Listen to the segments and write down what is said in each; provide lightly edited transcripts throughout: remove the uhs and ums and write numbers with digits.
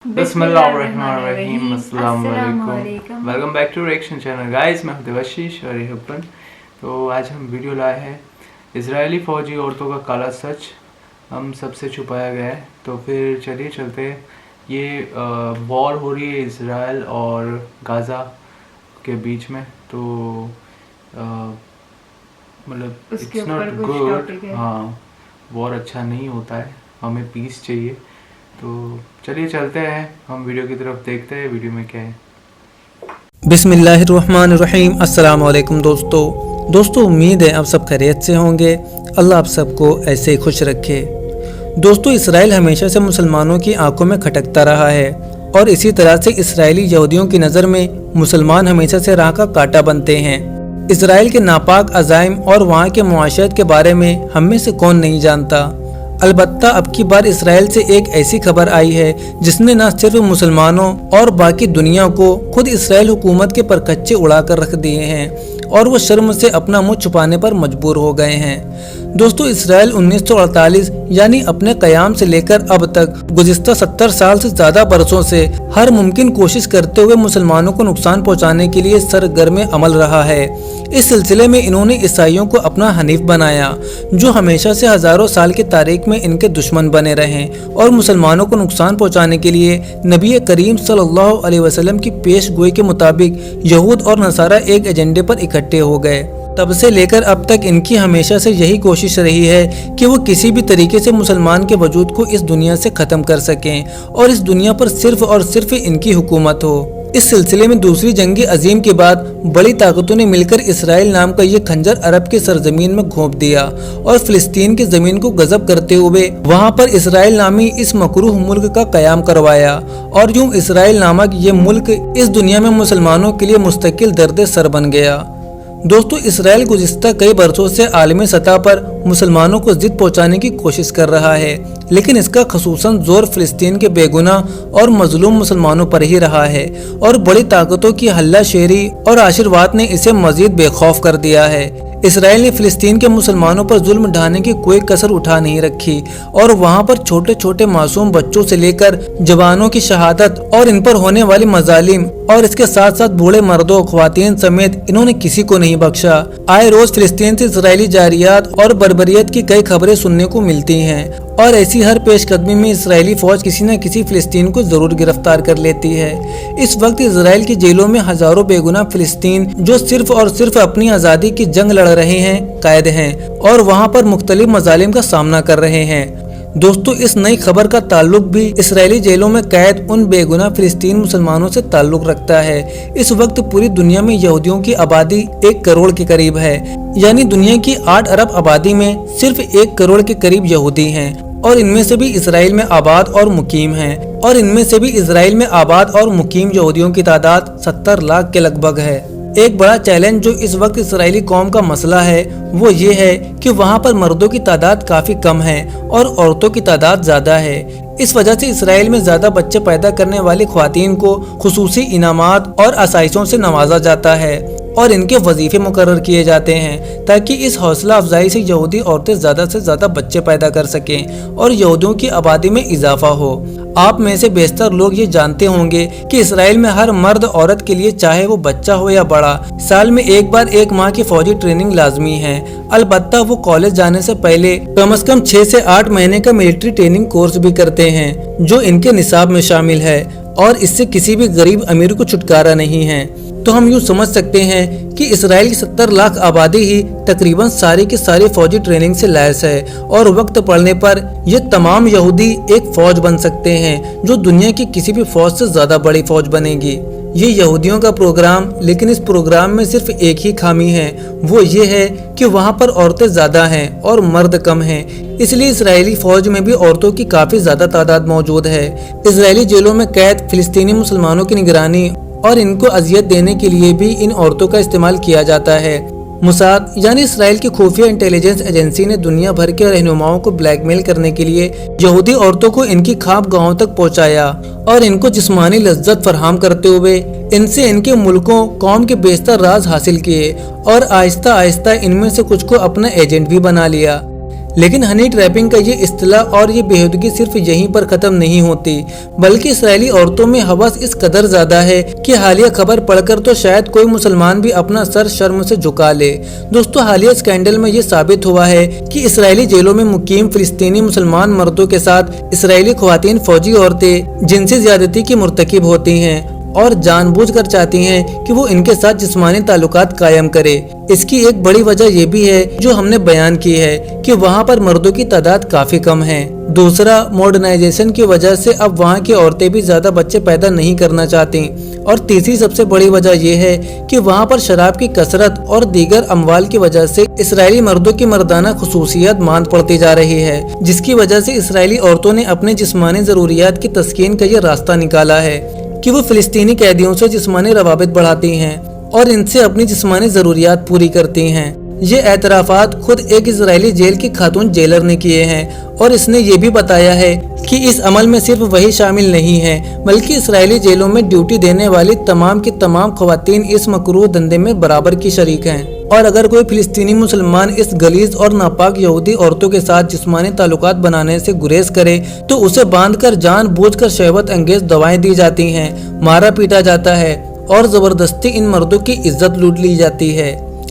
बिस्मिल्लाहिर्रहमानिर्रहीम। अस्सलाम वालेकुम। Welcome back to reaction channel guys. मैं हूं देवाशीष और ये हुपन। तो आज हम वीडियो लाए हैं इजरायली फ़ौजी औरतों का काला सच हम सबसे छुपाया गया है। तो फिर चलिए चलते हैं। ये वॉर हो रही है इजराइल और गाज़ा के बीच में। तो मतलब इट्स नॉट गुड। हाँ, वॉर अच्छा नहीं होता है, हमें पीस चाहिए। तो चलिए चलते हैं, हम वीडियो की तरफ देखते हैं वीडियो में क्या है। बिस्मिल्लाहिर्रहमानिर्रहीम। अस्सलाम वालेकुम दोस्तों, उम्मीद है आप सब खैरियत से होंगे। अल्लाह आप सबको ऐसे ही खुश रखे। दोस्तों, इसराइल हमेशा से मुसलमानों की आंखों में खटकता रहा है और इसी तरह से इसराइली यहूदियों की नज़र में मुसलमान हमेशा से राह का कांटा बनते हैं। इसराइल के नापाक अज़ाइम और वहाँ के मुआशरत के बारे में हम में से कौन नहीं जानता। अलबत्ता अब की बार इसराइल से एक ऐसी खबर आई है जिसने न सिर्फ मुसलमानों और बाकी दुनिया को खुद इसराइल हुकूमत के परकच्चे उड़ा कर रख दिए हैं और वो शर्म से अपना मुंह छुपाने पर मजबूर हो गए हैं। दोस्तों, इसराइल 1948 यानी अपने क़याम से लेकर अब तक गुज़िश्ता 70 साल से ज़्यादा बरसों से हर मुमकिन कोशिश करते हुए मुसलमानों को नुकसान पहुंचाने के लिए सरगर्म अमल रहा है। इस सिलसिले में इन्होंने ईसाइयों को अपना हनीफ बनाया, जो हमेशा से हज़ारों साल की तारीख में इनके दुश्मन बने रहे और मुसलमानों को नुकसान पहुंचाने के लिए नबी करीम सल्लल्लाहु अलैहि वसल्लम की पेश गोई के मुताबिक यहूद और नसारा एक एजेंडे पर इकट्ठे हो गए। तब से लेकर अब तक इनकी हमेशा से यही कोशिश रही है कि वो किसी भी तरीके से मुसलमान के वजूद को इस दुनिया से ख़त्म कर सकें और इस दुनिया पर सिर्फ और सिर्फ इनकी हुकूमत हो। इस सिलसिले में दूसरी जंग अजीम के बाद बड़ी ताकतों ने मिलकर इसराइल नाम का ये खंजर अरब की सरजमीन में घोंप दिया और फिलिस्तीन की जमीन को गजब करते हुए वहाँ पर इसराइल नामी इस मकरूह मुल्क का कयाम करवाया। और यूं इसराइल नामक ये मुल्क इस दुनिया में मुसलमानों के लिए मुस्तकिल दर्द सर बन गया। दोस्तों, इसराइल गुज़िश्ता कई बरसों से आलमी सतह पर मुसलमानों को जिद पहुंचाने की कोशिश कर रहा है, लेकिन इसका खसूसन जोर फिलिस्तीन के बेगुनाह और मजलूम मुसलमानों पर ही रहा है और बड़ी ताकतों की हल्ला शेरी और आशीर्वाद ने इसे मजीद बेखौफ कर दिया है। इसराइल ने फिलिस्तीन के मुसलमानों पर जुल्म ढाने की कोई कसर उठा नहीं रखी और वहां पर छोटे छोटे मासूम बच्चों से लेकर जवानों की शहादत और इन पर होने वाली मजालिम और इसके साथ साथ बूढ़े मर्दों ख्वातीन समेत इन्होंने किसी को नहीं बख्शा। आए रोज फिलिस्तीन से इसराइली जारियात और बर्बरियत की कई खबरें सुनने को मिलती हैं और ऐसी हर पेशकदमी में इसराइली फौज किसी न किसी फिलिस्तीन को जरूर गिरफ्तार कर लेती है। इस वक्त इसराइल की जेलों में हजारों बेगुनाह फिलिस्तीन जो सिर्फ और सिर्फ अपनी आज़ादी की जंग लड़ रहे हैं कैद हैं और वहां पर मुख्तलिफ मजालिम का सामना कर रहे हैं। दोस्तों, इस नई खबर का ताल्लुक भी इसराइली जेलों में कैद उन बेगुनाह फिलिस्तीन मुसलमानों से ताल्लुक रखता है। इस वक्त पूरी दुनिया में यहूदियों की आबादी 1 करोड़ के करीब है, यानी दुनिया की 8 अरब आबादी में सिर्फ 1 करोड़ के करीब यहूदी हैं और इनमें से भी इसराइल में आबाद और मुकीम यहूदियों की तादाद 70 लाख के लगभग है। एक बड़ा चैलेंज जो इस वक्त इसराइली कौम का मसला है वो ये है कि वहाँ पर मर्दों की तादाद काफी कम है और औरतों की तादाद ज्यादा है। इस वजह से इसराइल में ज्यादा बच्चे पैदा करने वाली ख्वातीन को खुसूसी इनामात और आसाइशों से नवाजा जाता है और इनके वजीफे मुकर्रर किए जाते हैं ताकि इस हौसला अफजाई से यहूदी औरतें ज्यादा से ज्यादा बच्चे पैदा कर सकें और यहूदियों की आबादी में इजाफा हो। आप में से बेशतर लोग ये जानते होंगे कि इसराइल में हर मर्द औरत के लिए, चाहे वो बच्चा हो या बड़ा, साल में एक बार 1 माह की फौजी ट्रेनिंग लाजमी है। अलबत्ता वो कॉलेज जाने से पहले कम से कम 6 से 8 महीने का मिलिट्री ट्रेनिंग कोर्स भी करते हैं जो इनके निसाब में शामिल है और इससे किसी भी गरीब अमीर को छुटकारा नहीं है। तो हम यूँ समझ सकते हैं कि इसराइल की 70 लाख आबादी ही तकरीबन सारी की सारी फौजी ट्रेनिंग से लैस है और वक्त पड़ने पर ये तमाम यहूदी एक फौज बन सकते हैं जो दुनिया की किसी भी फौज से ज्यादा बड़ी फौज बनेगी। ये यहूदियों का प्रोग्राम, लेकिन इस प्रोग्राम में सिर्फ एक ही खामी है, वो ये है कि वहाँ पर औरतें ज्यादा हैं और मर्द कम हैं। इसलिए इसराइली फौज में भी औरतों की काफी ज्यादा तादाद मौजूद है। इसराइली जेलों में कैद फिलिस्तीनी मुसलमानों की निगरानी और इनको अजियत देने के लिए भी इन औरतों का इस्तेमाल किया जाता है। मुसाद यानी इसराइल की खुफिया इंटेलिजेंस एजेंसी ने दुनिया भर के रहनुमाओं को ब्लैकमेल करने के लिए यहूदी औरतों को इनकी खाप गांवों तक पहुंचाया और इनको जिस्मानी लज्जत फराहम करते हुए इनसे इनके मुल्कों कौम के बेशतर राज हासिल किए और आहिस्ता आहिस्ता इनमें से कुछ को अपना एजेंट भी बना लिया। लेकिन हनी ट्रैपिंग का ये इस्तिलाह और ये बेहूदगी सिर्फ यहीं पर खत्म नहीं होती, बल्कि इसराइली औरतों में हवस इस कदर ज्यादा है कि हालिया खबर पढ़कर तो शायद कोई मुसलमान भी अपना सर शर्म से झुका ले। दोस्तों, हालिया स्कैंडल में ये साबित हुआ है कि इसराइली जेलों में मुकीम फिलिस्तीनी मुसलमान मर्दों के साथ इसराइली ख्वातीन फौजी औरतें जिनसी ज्यादती की मुर्तकिब होती हैं और जानबूझकर चाहती हैं कि वो इनके साथ जिस्मानी ताल्लुकात कायम करे। इसकी एक बड़ी वजह ये भी है जो हमने बयान की है कि वहाँ पर मर्दों की तादाद काफी कम है। दूसरा, मॉडर्नाइजेशन की वजह से अब वहाँ की औरतें भी ज्यादा बच्चे पैदा नहीं करना चाहती। और तीसरी सबसे बड़ी वजह यह है कि वहाँ पर शराब की कसरत और दीगर अमवाल की वजह से इसराइली मर्दों की मर्दाना खुसूसियत मांद पड़ती जा रही है, जिसकी वजह से इसराइली औरतों ने अपने जिस्मानी जरूरियात की तस्कीन का ये रास्ता निकाला है कि वो फिलिस्तीनी कैदियों से जिस्मानी रवाबित बढ़ाती हैं और इनसे अपनी जिस्मानी जरूरियात पूरी करती हैं। ये एतराफात खुद एक इजरायली जेल की खातून जेलर ने किए हैं और इसने ये भी बताया है कि इस अमल में सिर्फ वही शामिल नहीं है बल्कि इसराइली जेलों में ड्यूटी देने वाली तमाम की तमाम खवातीन इस मकरूह धंधे में बराबर की शरीक हैं। और अगर कोई फिलिस्तीनी मुसलमान इस गलीज और नापाक यहूदी औरतों के साथ जिस्मानी ताल्लुकात बनाने से गुरेज करे तो उसे बांधकर जानबूझकर शहवत अंगेज दवाएं दी जाती हैं, मारा पीटा जाता है और जबरदस्ती इन मर्दों की इज्जत लूट ली जाती है।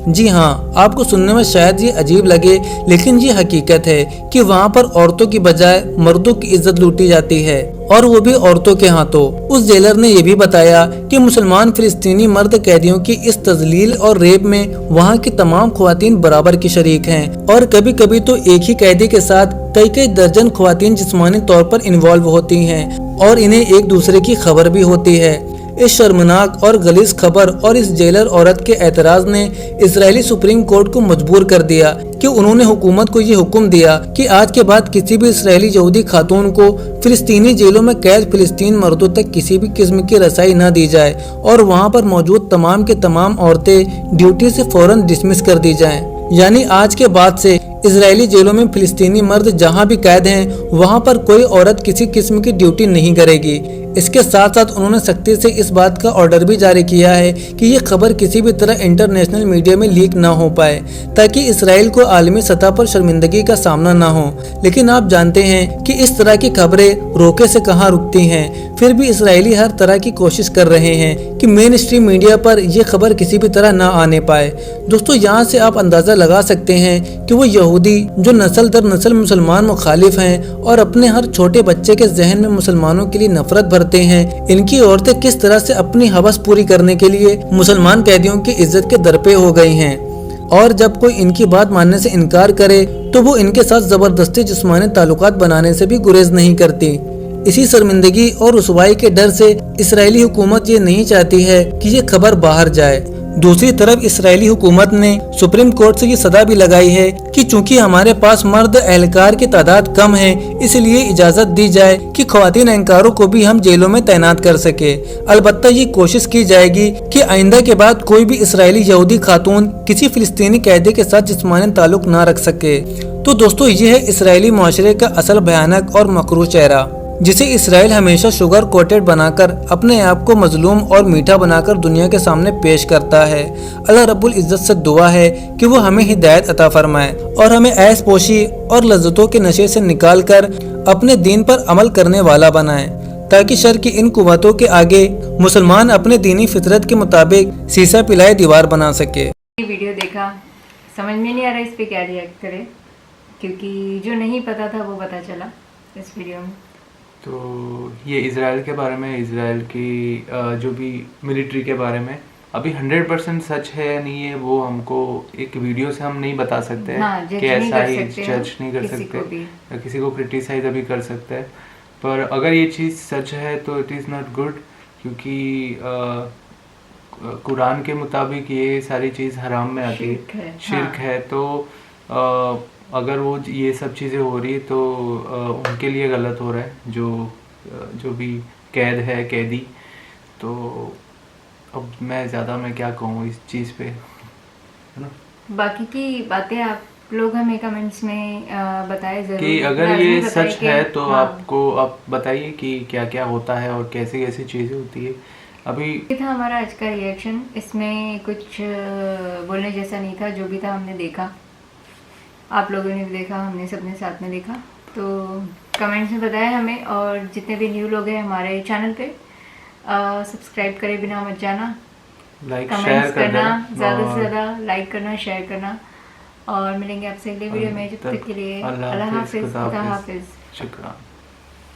जी हाँ, आपको सुनने में शायद ये अजीब लगे, लेकिन ये हकीकत है कि वहाँ पर औरतों की बजाय मर्दों की इज्जत लूटी जाती है और वो भी औरतों के हाथों। उस जेलर ने ये भी बताया कि मुसलमान फिलिस्तीनी मर्द कैदियों की इस तजलील और रेप में वहाँ की तमाम ख्वातीन बराबर की शरीक हैं और कभी कभी तो एक ही कैदी के साथ कई कई दर्जन ख्वातीन जिस्मानी तौर पर इन्वॉल्व होती हैं और इन्हें एक दूसरे की खबर भी होती है। इस शर्मनाक और गलीज खबर और इस जेलर औरत के एतराज ने इजरायली सुप्रीम कोर्ट को मजबूर कर दिया कि उन्होंने हुकूमत को ये हुक्म दिया कि आज के बाद किसी भी इसराइली यहूदी खातून को फिलिस्तीनी जेलों में कैद फिलिस्तीन मर्दों तक किसी भी किस्म की रसाई न दी जाए और वहाँ पर मौजूद तमाम के तमाम औरतें ड्यूटी से फौरन डिसमिस कर दी जाएं। यानी आज के बाद से इजरायली जेलों में फिलिस्तीनी मर्द जहाँ भी कैद हैं वहाँ पर कोई औरत किसी किस्म की ड्यूटी नहीं करेगी। इसके साथ साथ उन्होंने सख्ती से इस बात का ऑर्डर भी जारी किया है कि ये खबर किसी भी तरह इंटरनेशनल मीडिया में लीक ना हो पाए ताकि इसराइल को आलमी सतह पर शर्मिंदगी का सामना ना हो। लेकिन आप जानते हैं कि इस तरह की खबरें रोके से कहाँ रुकती हैं, फिर भी इसराइली हर तरह की कोशिश कर रहे हैं कि मेन स्ट्रीम मीडिया पर यह खबर किसी भी तरह ना आने पाए। दोस्तों, यहाँ से आप अंदाजा लगा सकते हैं कि वो यहूदी जो नस्ल दर नस्ल मुसलमान मुखालिफ हैं और अपने हर छोटे बच्चे के जहन में मुसलमानों के लिए नफरत भरते हैं, इनकी औरतें किस तरह से अपनी हवस पूरी करने के लिए मुसलमान कैदियों की इज्जत के दरपे हो गई हैं। और जब कोई इनकी बात मानने से इनकार करे तो वो इनके साथ जबरदस्ती जिस्मानी ताल्लुकात बनाने से भी गुरेज नहीं करती। इसी शर्मिंदगी और रुसवाई के डर से इसराइली हुकूमत ये नहीं चाहती है कि ये खबर बाहर जाए। दूसरी तरफ इसराइली हुकूमत ने सुप्रीम कोर्ट से ये सदा भी लगाई है कि चूंकि हमारे पास मर्द एहलकार की तादाद कम है, इसलिए इजाजत दी जाए कि ख्वातीन एहलकारों को भी हम जेलों में तैनात कर सके। अलबत्ता ये कोशिश की जाएगी कि आइंदा के बाद कोई भी इसराइली यहूदी खातून किसी फिलिस्तीनी कैदी के साथ जिस्मानी ताल्लुक ना रख सके। तो दोस्तों, ये है इसराइली माशरे का असल भयानक और मकरूह चेहरा, जिसे इसराइल हमेशा शुगर कोटेड बनाकर अपने आप को मजलूम और मीठा बनाकर दुनिया के सामने पेश करता है। अल्लाह रब्बुल इज्जत से दुआ है कि वो हमें हिदायत अता फरमाए और हमें ऐश पोशी और लज्जतों के नशे से निकाल कर अपने दीन पर अमल करने वाला बनाए, ताकि शर की इन कुव्वतों के आगे मुसलमान अपने दीनी फितरत के मुताबिक शीशा पिलाए दीवार बना सके। वीडियो देखा, समझ में नहीं आ रहा इस पे क्या रिएक्ट करे, क्योंकि जो नहीं पता था वो पता चला इस वीडियो में। तो ये इज़राइल के बारे में, इज़राइल की जो भी मिलिट्री के बारे में अभी 100% सच है या नहीं है वो हमको एक वीडियो से हम नहीं बता सकते हैं कि ऐसा ही जज नहीं कर सकते, किसी को क्रिटिसाइज अभी कर सकते हैं। पर अगर ये चीज़ सच है तो इट इज़ नॉट गुड, क्योंकि कुरान के मुताबिक ये सारी चीज़ हराम में आती है, शिर्क है। तो अगर वो ये सब चीज़ें हो रही है तो उनके लिए गलत हो रहा है, जो भी कैद है, कैदी। तो अब मैं क्या कहूँ इस चीज़ पे, है ना। बाकी की बातें आप लोग हमें कमेंट्स में बताएं जरूर कि अगर ये सच है तो आप बताइए कि क्या क्या होता है और कैसी कैसी चीज़ें होती है। अभी ये था हमारा आज का रिएक्शन, इसमें कुछ बोलने जैसा नहीं था, जो भी था हमने देखा। آپ لوگوں نے بھی دیکھا, ہم نے سب نے ساتھ میں دیکھا. تو کمنٹس میں بتائیں ہمیں, اور جتنے بھی نیو لوگ ہیں ہمارے چینل پہ سبسکرائب کرے بنا مت جانا, لائک شیئر کمنٹس کر کرنا, دینا, زیادہ سے زیادہ لائک کرنا, شیئر کرنا, اور ملیں گے آپ سے اگلے ویڈیو میں. جب تب تک کے لیے اللہ اللہ حافظ, حافظ, خدا خدا حافظ, حافظ. شکریہ.